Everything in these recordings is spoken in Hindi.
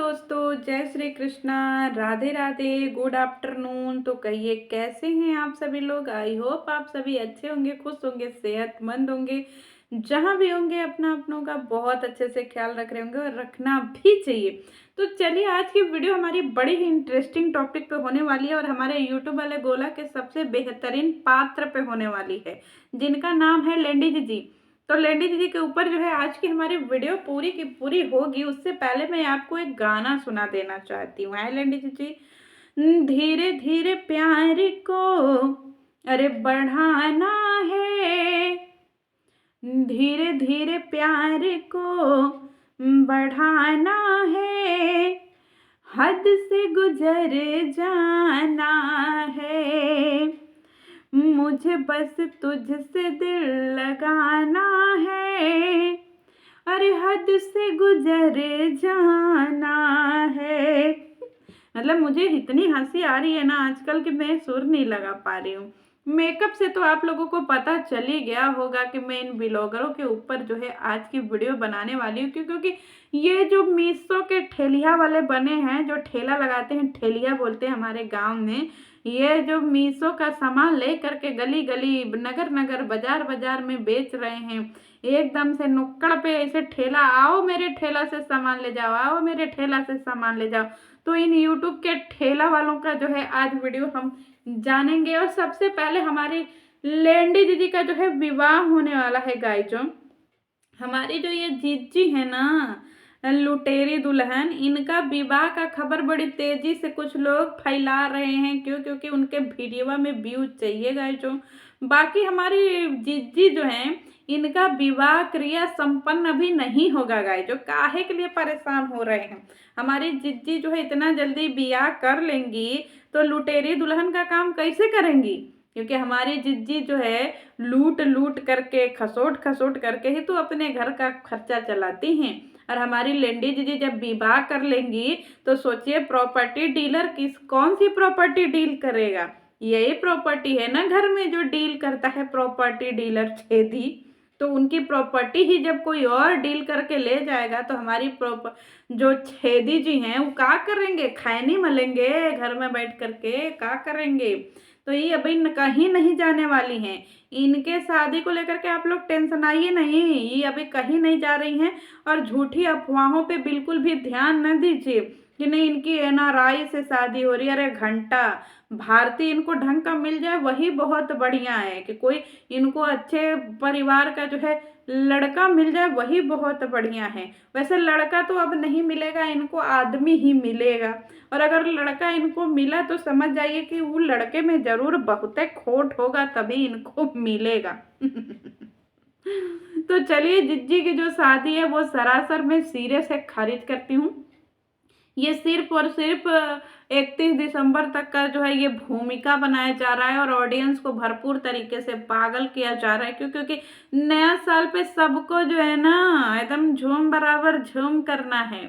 दोस्तों, जय श्री कृष्णा, राधे राधे, गुड आफ्टरनून। तो कहिए कैसे हैं आप सभी लोग। आई होप आप सभी अच्छे होंगे, खुश होंगे, सेहतमंद होंगे। जहाँ भी होंगे अपना अपनों का बहुत अच्छे से ख्याल रख रहे होंगे और रखना भी चाहिए। तो चलिए, आज की वीडियो हमारी बड़ी ही इंटरेस्टिंग टॉपिक पे होने वाली है और हमारे यूट्यूब वाले गोला के सबसे बेहतरीन पात्र पे होने वाली है, जिनका नाम है लेंडी जी। तो लेंडी दीदी के ऊपर जो है आज की हमारी वीडियो पूरी की पूरी होगी। उससे पहले मैं आपको एक गाना सुना देना चाहती हूँ। है लेंडी दीदी, धीरे धीरे प्यार को अरे बढ़ाना है, धीरे धीरे प्यार को बढ़ाना है, हद से गुजर जाना है, मुझे बस तुझसे दिल लगाना है, अरे हद से गुजर जाना है। मतलब मुझे इतनी हंसी आ रही है ना आजकल कि मैं सुर नहीं लगा पा रही हूँ। मेकअप से तो आप लोगों को पता चल ही गया होगा कि मैं इन ब्लॉगरों के ऊपर जो है आज की वीडियो बनाने वाली हूँ, क्योंकि ये जो मीशो के ठेलिया वाले बने हैं, जो ठेला लगाते हैं, ठेलिया बोलते हैं हमारे गांव में। ये जो मीशो का सामान ले करके गली गली, नगर नगर, बाजार बाजार में बेच रहे हैं, एकदम से नुक्कड़ पे ऐसे ठेला, आओ मेरे ठेला से सामान ले जाओ, आओ मेरे ठेला से सामान ले जाओ। तो इन यूट्यूब के ठेला वालों का जो है आज वीडियो हम जानेंगे। और सबसे पहले हमारी लेंडी दीदी का जो है विवाह होने वाला है गाइजो। हमारी जो ये जीजी है ना, लुटेरी दुल्हन, इनका विवाह का खबर बड़ी तेजी से कुछ लोग फैला रहे हैं। क्योंकि उनके वीडियो में व्यूज चाहिए गाइजो। बाकी हमारी जीजी जो है, इनका विवाह क्रिया संपन्न अभी नहीं होगा गाइजो। काहे के लिए परेशान हो रहे हैं। हमारी जीजी जो है इतना जल्दी ब्याह कर लेंगी तो लुटेरी दुल्हन का काम कैसे करेंगी। क्योंकि हमारी जिज्जी जो है लूट लूट करके, खसोट खसोट करके ही तो अपने घर का खर्चा चलाती हैं। और हमारी लेंडी जीजी जब विवाह कर लेंगी तो सोचिए प्रॉपर्टी डीलर कौन सी प्रॉपर्टी डील करेगा। यही प्रॉपर्टी है ना घर में जो डील करता है, प्रॉपर्टी डीलर छेदी। तो उनकी प्रॉपर्टी ही जब कोई और डील करके ले जाएगा तो हमारी जो छेदी जी हैं वो क्या करेंगे, खैनी मलेंगे घर में बैठ करके, क्या करेंगे। तो ये अभी कहीं नहीं जाने वाली हैं। इनके शादी को लेकर के आप लोग टेंशन आइए नहीं, ये अभी कहीं नहीं जा रही हैं। और झूठी अफवाहों पे बिल्कुल भी ध्यान न दीजिए कि नहीं इनकी एनआरआई से शादी हो रही है। अरे घंटा, भारतीय इनको ढंग का मिल जाए वही बहुत बढ़िया है। कि कोई इनको अच्छे परिवार का जो है लड़का मिल जाए वही बहुत बढ़िया है। वैसे लड़का तो अब नहीं मिलेगा, इनको आदमी ही मिलेगा। और अगर लड़का इनको मिला तो समझ जाइए कि वो लड़के में जरूर बहुत खोट होगा, तभी इनको मिलेगा। तो चलिए, जिज्जी की जो शादी है वो सरासर मैं सिरे से खारिज करती हूँ। ये सिर्फ और सिर्फ 31 दिसंबर तक का जो है ये भूमिका बनाया जा रहा है और ऑडियंस को भरपूर तरीके से पागल किया जा रहा है। क्योंकि नया साल पे सबको जो है ना एकदम झूम बराबर झूम करना है।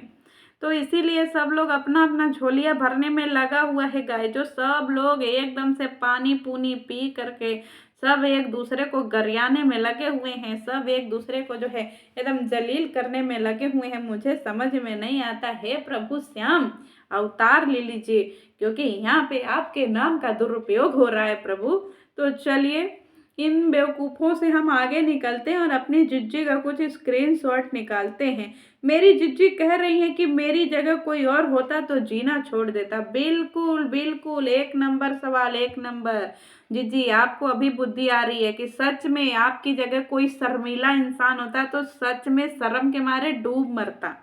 तो इसीलिए सब लोग अपना अपना झोलिया भरने में लगा हुआ है गाय। जो सब लोग एकदम से पानी पूनी पी करके सब एक दूसरे को गरियाने में लगे हुए हैं। सब एक दूसरे को जो है एकदम जलील करने में लगे हुए हैं। मुझे समझ में नहीं आता है, प्रभु श्याम अवतार ले लीजिए, क्योंकि यहाँ पे आपके नाम का दुरुपयोग हो रहा है प्रभु। तो चलिए, इन बेवकूफ़ों से हम आगे निकलते हैं और अपनी जिज्जी का कुछ स्क्रीनशॉट निकालते हैं। मेरी जिज्जी कह रही है कि मेरी जगह कोई और होता तो जीना छोड़ देता। बिल्कुल बिल्कुल, एक नंबर सवाल, एक नंबर। जिज्जी, आपको अभी बुद्धि आ रही है कि सच में आपकी जगह कोई शर्मीला इंसान होता तो सच में शर्म के मारे डूब मरता।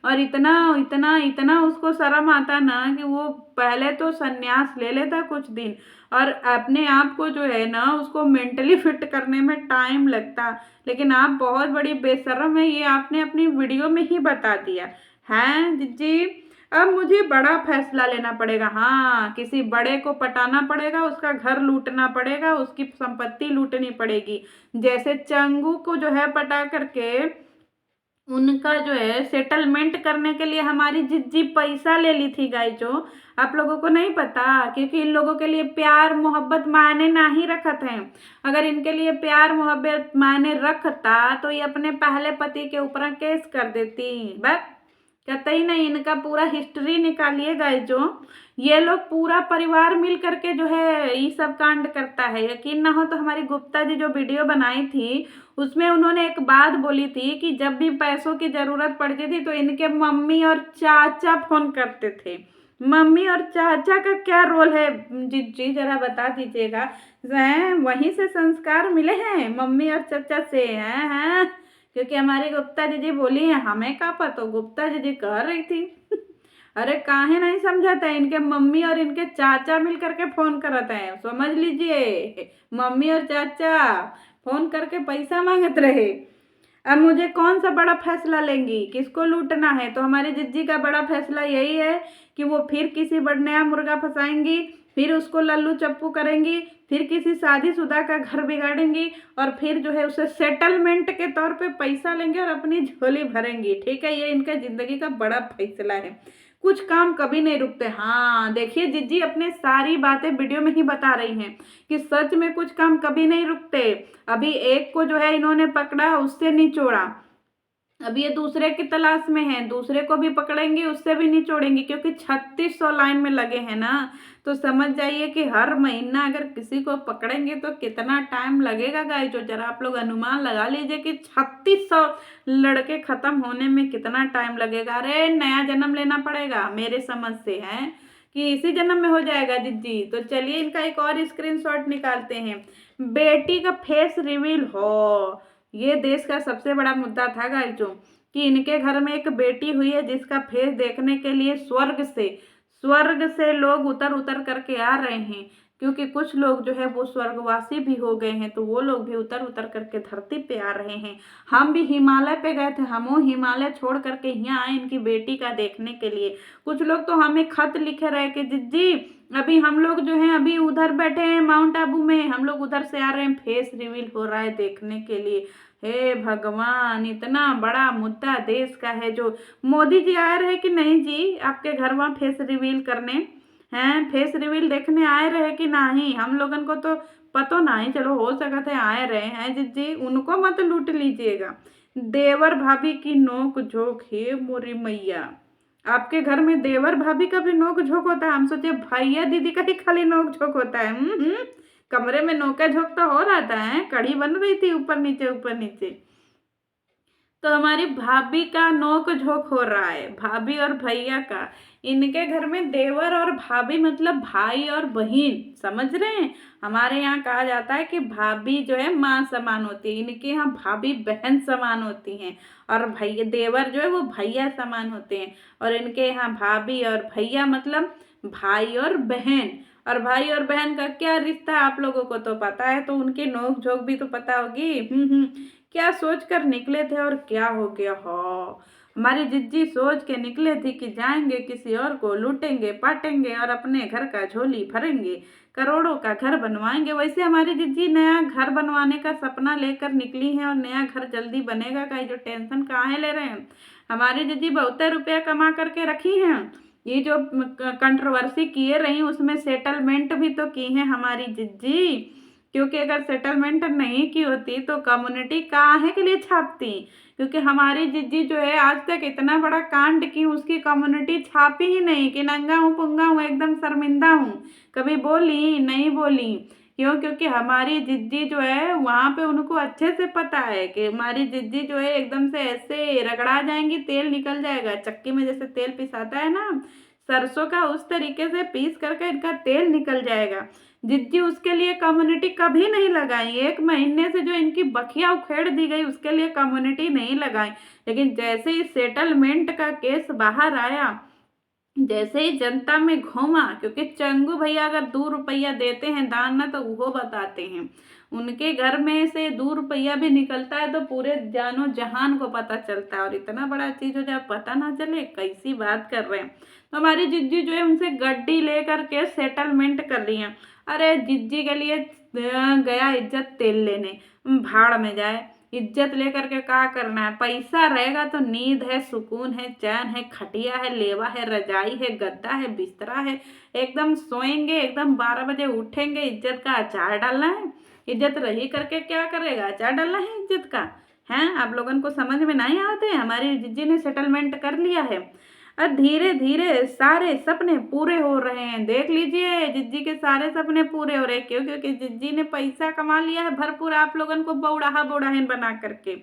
और इतना इतना इतना उसको शर्म आता ना कि वो पहले तो संन्यास ले लेता कुछ दिन, और अपने आप को जो है ना उसको मेंटली फिट करने में टाइम लगता। लेकिन आप बहुत बड़ी बेशर्म है, ये आपने अपनी वीडियो में ही बता दिया है जी। अब मुझे बड़ा फैसला लेना पड़ेगा। हाँ, किसी बड़े को पटाना पड़ेगा, उसका घर लूटना पड़ेगा, उसकी संपत्ति लूटनी पड़ेगी। जैसे चंगू को जो है पटा करके उनका जो है सेटलमेंट करने के लिए हमारी जिज्जी पैसा ले ली थी गाय। जो आप लोगों को नहीं पता, क्योंकि इन लोगों के लिए प्यार मोहब्बत मायने नहीं रखत हैं। अगर इनके लिए प्यार मोहब्बत मायने रखता तो ये अपने पहले पति के ऊपर केस कर देती। बस कतई नहीं, इनका पूरा हिस्ट्री निकालिएगा। जो ये लोग पूरा परिवार मिल करके जो है ये सब कांड करता है। यकीन ना हो तो हमारी गुप्ता जी जो वीडियो बनाई थी उसमें उन्होंने एक बात बोली थी कि जब भी पैसों की जरूरत पड़ती थी तो इनके मम्मी और चाचा फोन करते थे। मम्मी और चाचा का क्या रोल है जी? जी जरा बता दीजिएगा। वहीं से संस्कार मिले हैं मम्मी और चाचा से, हैं? क्योंकि हमारी गुप्ता जी बोली है, हमें क्या पता, गुप्ता जी कह रही थी। अरे काहे नहीं समझाता, इनके मम्मी और इनके चाचा मिल करके फोन करते हैं, समझ लीजिए। मम्मी और चाचा फोन करके पैसा मांगते रहे। अब मुझे कौन सा बड़ा फैसला लेंगी, किसको लूटना है? तो हमारी जिज्जी का बड़ा फैसला यही है कि वो फिर किसी बड़ नया मुर्गा फंसाएंगी, फिर उसको लल्लू चप्पू करेंगी, फिर किसी शादीशुदा का घर बिगाड़ेंगी और फिर जो है उसे सेटलमेंट के तौर पे पैसा लेंगे और अपनी झोली भरेंगी। ठीक है, ये इनका जिंदगी का बड़ा फैसला है। कुछ काम कभी नहीं रुकते। हाँ देखिए, जिज्जी अपने सारी बातें वीडियो में ही बता रही हैं कि सच में कुछ काम कभी नहीं रुकते। अभी एक को जो है इन्होंने पकड़ा, उससे निचोड़ा, अब ये दूसरे की तलाश में है, दूसरे को भी पकड़ेंगे, उससे भी नहीं छोड़ेंगे, क्योंकि 3600 लाइन में लगे हैं ना। तो समझ जाइए कि हर महीना अगर किसी को पकड़ेंगे तो कितना टाइम लगेगा गाइस। जो जरा आप लोग अनुमान लगा लीजिए कि 3600 लड़के खत्म होने में कितना टाइम लगेगा। अरे नया जन्म लेना पड़ेगा मेरे समझ से, है कि इसी जन्म में हो जाएगा जिज्जी। तो चलिए इनका एक और स्क्रीनशॉट निकालते हैं। बेटी का फेस रिवील हो, ये देश का सबसे बड़ा मुद्दा था गाइस, जो कि इनके घर में एक बेटी हुई है जिसका फेस देखने के लिए स्वर्ग से लोग उतर उतर करके आ रहे हैं। क्योंकि कुछ लोग जो है वो स्वर्गवासी भी हो गए हैं, तो वो लोग भी उतर उतर करके धरती पे आ रहे हैं। हम भी हिमालय पे गए थे, हम हिमालय छोड़ करके यहाँ आए इनकी बेटी का देखने के लिए। कुछ लोग तो हमें खत लिखे रहे कि जिज्जी अभी हम लोग जो है अभी उधर बैठे हैं माउंट आबू में, हम लोग उधर से आ रहे हैं, फेस रिवील हो रहा है देखने के लिए। हे भगवान, इतना बड़ा मुद्दा देश का है, जो मोदी जी आए रहे कि नहीं जी आपके घर वहाँ फेस रिवील करने? हैं, फेस रिवील देखने आए रहे कि नहीं? हम लोगन को तो पतो नहीं, चलो हो सकता है आए रहे हैं जी, उनको मत लूट लीजिएगा। देवर भाभी की नोक झोंक है मोरी मैया। आपके घर में देवर भाभी का भी नोक झोंक होता है? हम सोचे भैया दीदी का ही खाली नोक झोंक होता है। कमरे में नोका झोंक तो हो रहा था, कढ़ी बन रही थी ऊपर नीचे ऊपर नीचे। तो हमारी भाभी का नोक झोंक हो रहा है, भाभी और भैया का। इनके घर में देवर और भाभी मतलब भाई और बहन, समझ रहे हैं? हमारे यहाँ कहा जाता है कि भाभी जो है माँ समान होती है, इनके यहाँ भाभी बहन समान होती हैं, और भैया देवर जो है वो भैया समान होते हैं। और इनके यहाँ भाभी और भैया मतलब भाई और बहन। और भाई और बहन का क्या रिश्ता है आप लोगों को तो पता है, तो उनकी नोक झोंक भी तो पता होगी। क्या सोच कर निकले थे और क्या हो गया हो? हमारी जिज्जी सोच के निकले थी कि जाएंगे किसी और को लूटेंगे पाटेंगे और अपने घर का झोली भरेंगे, करोड़ों का घर बनवाएंगे। वैसे हमारी जिज्जी नया घर बनवाने का सपना लेकर निकली है और नया घर जल्दी बनेगा का, जो टेंशन काहे ले रहे हैं? हमारी जिज्जी बहुत रुपया कमा करके रखी हैं। ये जो कंट्रोवर्सी किए रही उसमें सेटलमेंट भी तो की है हमारी जिज्जी। क्योंकि अगर सेटलमेंट नहीं की होती तो कम्युनिटी काहे के लिए छापती? क्योंकि हमारी जिज्जी जो है आज तक इतना बड़ा कांड की, उसकी कम्युनिटी छापी ही नहीं कि नंगा हूँ पुंगा हूँ एकदम शर्मिंदा हूँ, कभी बोली नहीं बोली। क्यों? क्योंकि हमारी जिज्जी जो है वहाँ पे उनको अच्छे से पता है कि हमारी जिज्जी जो है एकदम से ऐसे रगड़ा जाएंगी, तेल निकल जाएगा, चक्की में जैसे तेल पिसाता है ना सरसों का, उस तरीके से पीस करके इनका तेल निकल जाएगा। जिज्जी उसके लिए कम्युनिटी कभी नहीं लगाई, 1 महीने से जो इनकी बखिया उखेड़ दी गई उसके लिए कम्युनिटी नहीं लगाई। लेकिन जैसे ही सेटलमेंट का केस बाहर आया, जैसे ही जनता में घूमा, क्योंकि चंगू भैया अगर 2 रुपया देते हैं दान ना तो वो बताते हैं, उनके घर में से 2 रुपया भी निकलता है तो पूरे जानो जहान को पता चलता है। और इतना बड़ा चीज हो जाए पता ना चले, कैसी बात कर रहे हैं? तो हमारी जिज्जी जो है उनसे गड्डी लेकर के सेटलमेंट कर रही है। अरे जिज्जी के लिए गया इज्जत तेल लेने, भाड़ में जाए। इज्जत लेकर के क्या करना है? पैसा रहेगा तो नींद है, सुकून है, चैन है, खटिया है, लेवा है, रजाई है, गद्दा है, बिस्तरा है, एकदम सोएंगे, एकदम 12 बजे उठेंगे। इज्जत का अचार डालना है? इज्जत रही करके क्या करेगा? अचार डालना है इज्जत का? हैं? आप लोगन को समझ में नहीं आते? हमारी जिज्जी ने सेटलमेंट कर लिया है। धीरे धीरे सारे सपने पूरे हो रहे हैं। देख लीजिए जिज्जी के सारे सपने पूरे हो रहे हैं। क्यों? क्योंकि जिज्जी ने पैसा कमा लिया है भरपूर आप लोगन को बौड़ाहा बौड़ाहन बना करके।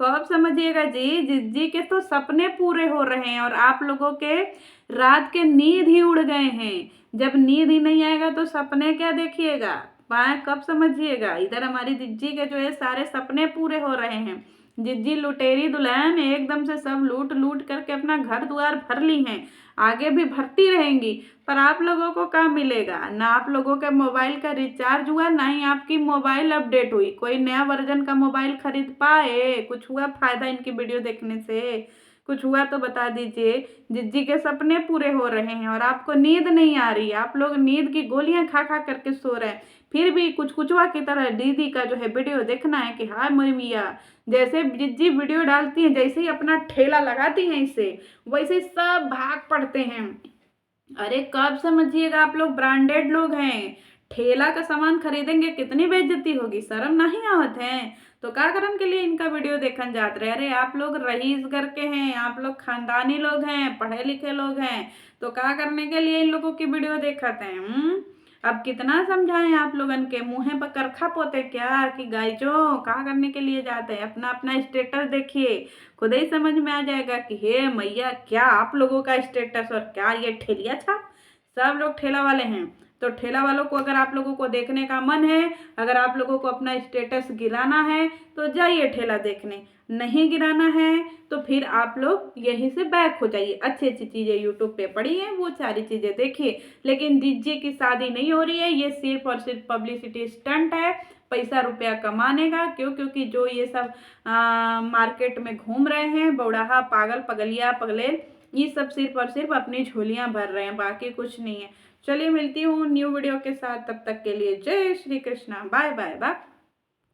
खूब समझिएगा जी, जिज्जी के तो सपने पूरे हो रहे हैं और आप लोगों के रात के नींद ही उड़ गए हैं। जब नींद ही नहीं आएगा तो सपने क्या देखिएगा? पाए कब समझिएगा? इधर हमारी जिज्जी के जो है सारे सपने पूरे हो रहे हैं। जिज्जी लुटेरी दुल्हन एकदम से सब लूट लूट करके अपना घर द्वार भर ली हैं, आगे भी भरती रहेंगी। पर आप लोगों को क्या मिलेगा? ना आप लोगों के मोबाइल का रिचार्ज हुआ, ना ही आपकी मोबाइल अपडेट हुई। कोई नया वर्जन का मोबाइल खरीद पाए? कुछ हुआ फायदा इनकी वीडियो देखने से? कुछ हुआ तो बता दीजिए। जिज्जी के सपने पूरे हो रहे हैं और आपको नींद नहीं आ रही। आप लोग नींद की गोलियां खा खा करके सो रहे हैं, फिर भी कुछ कुचवा की तरह दीदी का जो है वीडियो देखना है कि हाय मेरी मिया। जैसे जिज्जी वीडियो डालती हैं, जैसे ही अपना ठेला लगाती हैं इससे, वैसे ही सब भाग पड़ते हैं। अरे कब समझिएगा? आप लोग ब्रांडेड लोग हैं, ठेला का सामान खरीदेंगे कितनी बेइज्जती होगी, शर्म नहीं आवत है? तो का करन के लिए इनका वीडियो देखन जात रहे? अरे आप लोग रईस घर के हैं, आप लोग खानदानी लोग हैं, पढ़े लिखे लोग हैं, तो का करने के लिए इन लोगों की वीडियो देखत हैं? अब कितना समझाएं आप लोगन के? मुँहे पर करखा पोते क्या कि गाइजो का करने के लिए जाते हैं? अपना अपना स्टेटस देखिए, खुद ही समझ में आ जाएगा कि हे मैया क्या आप लोगों का स्टेटस और क्या ये ठेलिया छाप। सब लोग ठेला वाले हैं, तो ठेला वालों को अगर आप लोगों को देखने का मन है, अगर आप लोगों को अपना स्टेटस गिराना है तो जाइए ठेला देखने। नहीं गिराना है तो फिर आप लोग यहीं से बैक हो जाइए। अच्छी अच्छी चीज़ें यूट्यूब पे पड़ी हैं, वो सारी चीज़ें देखिए। लेकिन जिज्जी की शादी नहीं हो रही है, ये सिर्फ और सिर्फ पब्लिसिटी स्टंट है, पैसा रुपया कमाने का। क्यों? क्योंकि जो ये सब मार्केट में घूम रहे हैं बौड़ाहा पागल पगलिया पगलेल, ये सब सिर्फ और सिर्फ अपनी झोलियां भर रहे हैं, बाकी कुछ नहीं है। चलिए मिलती हूँ न्यू वीडियो के साथ, तब तक के लिए जय Shri Krishna, bye bye bye.